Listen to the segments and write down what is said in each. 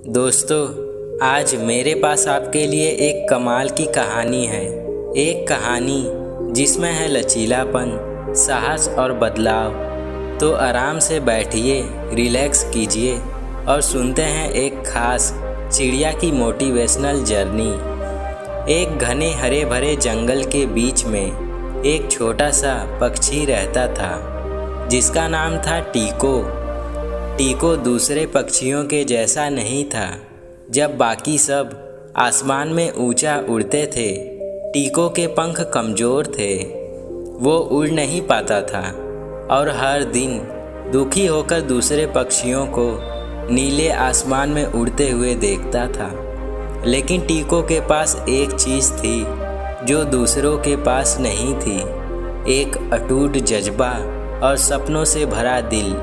दोस्तों, आज मेरे पास आपके लिए एक कमाल की कहानी है। एक कहानी जिसमें है लचीलापन, साहस और बदलाव। तो आराम से बैठिए, रिलैक्स कीजिए और सुनते हैं एक खास चिड़िया की मोटिवेशनल जर्नी। एक घने हरे भरे जंगल के बीच में एक छोटा सा पक्षी रहता था जिसका नाम था टीको। टीको दूसरे पक्षियों के जैसा नहीं था। जब बाकी सब आसमान में ऊंचा उड़ते थे, टीको के पंख कमज़ोर थे। वो उड़ नहीं पाता था और हर दिन दुखी होकर दूसरे पक्षियों को नीले आसमान में उड़ते हुए देखता था। लेकिन टीको के पास एक चीज़ थी जो दूसरों के पास नहीं थी, एक अटूट जज्बा और सपनों से भरा दिल।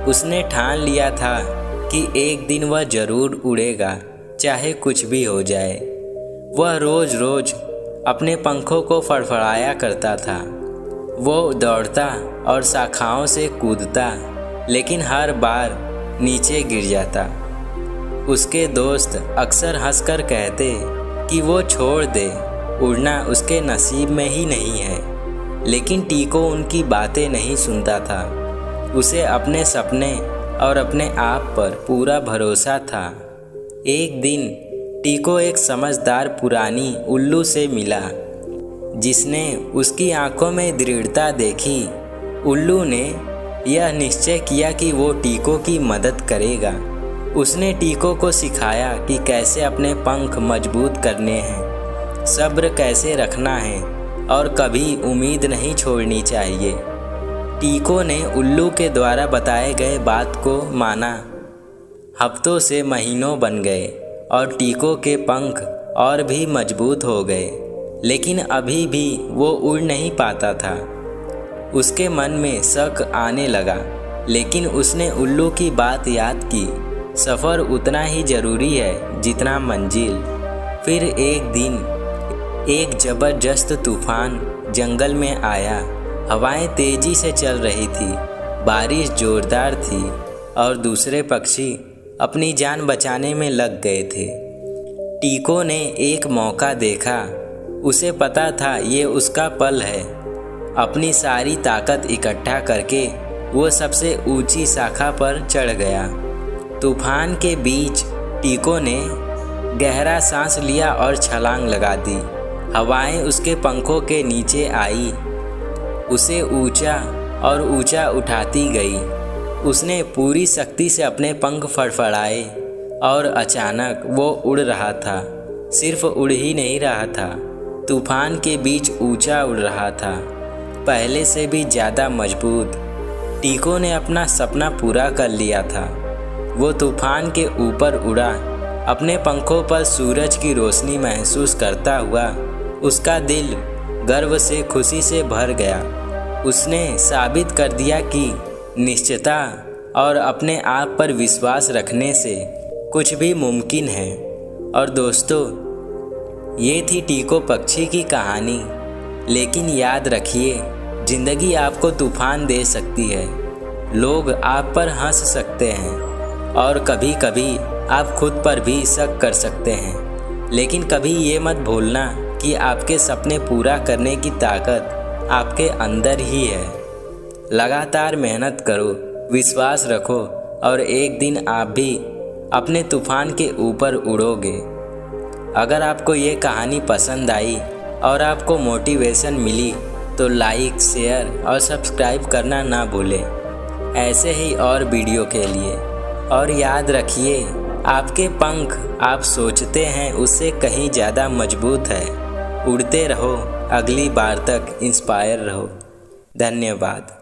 उसने ठान लिया था कि एक दिन वह ज़रूर उड़ेगा, चाहे कुछ भी हो जाए। वह रोज़ रोज़ अपने पंखों को फड़फड़ाया करता था। वो दौड़ता और शाखाओं से कूदता, लेकिन हर बार नीचे गिर जाता। उसके दोस्त अक्सर हंसकर कहते कि वो छोड़ दे, उड़ना उसके नसीब में ही नहीं है। लेकिन टीको उनकी बातें नहीं सुनता था। उसे अपने सपने और अपने आप पर पूरा भरोसा था। एक दिन टीको एक समझदार पुरानी उल्लू से मिला जिसने उसकी आंखों में दृढ़ता देखी। उल्लू ने यह निश्चय किया कि वो टीको की मदद करेगा। उसने टीको को सिखाया कि कैसे अपने पंख मजबूत करने हैं, सब्र कैसे रखना है और कभी उम्मीद नहीं छोड़नी चाहिए। टीको ने उल्लू के द्वारा बताए गए बात को माना। हफ्तों से महीनों बन गए और टीको के पंख और भी मजबूत हो गए, लेकिन अभी भी वो उड़ नहीं पाता था। उसके मन में शक आने लगा, लेकिन उसने उल्लू की बात याद की। सफ़र उतना ही ज़रूरी है जितना मंजिल। फिर एक दिन एक ज़बरदस्त तूफान जंगल में आया। हवाएं तेज़ी से चल रही थी, बारिश ज़ोरदार थी और दूसरे पक्षी अपनी जान बचाने में लग गए थे। टीको ने एक मौका देखा। उसे पता था ये उसका पल है। अपनी सारी ताकत इकट्ठा करके वो सबसे ऊंची शाखा पर चढ़ गया। तूफान के बीच टीको ने गहरा सांस लिया और छलांग लगा दी। हवाएं उसके पंखों के नीचे आई, उसे ऊंचा और ऊंचा उठाती गई। उसने पूरी शक्ति से अपने पंख फड़फड़ाए और अचानक वो उड़ रहा था। सिर्फ उड़ ही नहीं रहा था, तूफान के बीच ऊंचा उड़ रहा था, पहले से भी ज़्यादा मजबूत। टीको ने अपना सपना पूरा कर लिया था। वो तूफान के ऊपर उड़ा, अपने पंखों पर सूरज की रोशनी महसूस करता हुआ। उसका दिल गर्व से खुशी से भर गया। उसने साबित कर दिया कि निश्चितता और अपने आप पर विश्वास रखने से कुछ भी मुमकिन है। और दोस्तों, ये थी टीको पक्षी की कहानी। लेकिन याद रखिए, ज़िंदगी आपको तूफान दे सकती है, लोग आप पर हंस सकते हैं और कभी कभी आप खुद पर भी शक कर सकते हैं। लेकिन कभी ये मत भूलना कि आपके सपने पूरा करने की ताकत आपके अंदर ही है। लगातार मेहनत करो, विश्वास रखो और एक दिन आप भी अपने तूफान के ऊपर उड़ोगे। अगर आपको ये कहानी पसंद आई और आपको मोटिवेशन मिली तो लाइक, शेयर और सब्सक्राइब करना ना भूलें, ऐसे ही और वीडियो के लिए। और याद रखिए, आपके पंख आप सोचते हैं उससे कहीं ज़्यादा मजबूत है। उड़ते रहो, अगली बार तक इंस्पायर रहो। धन्यवाद।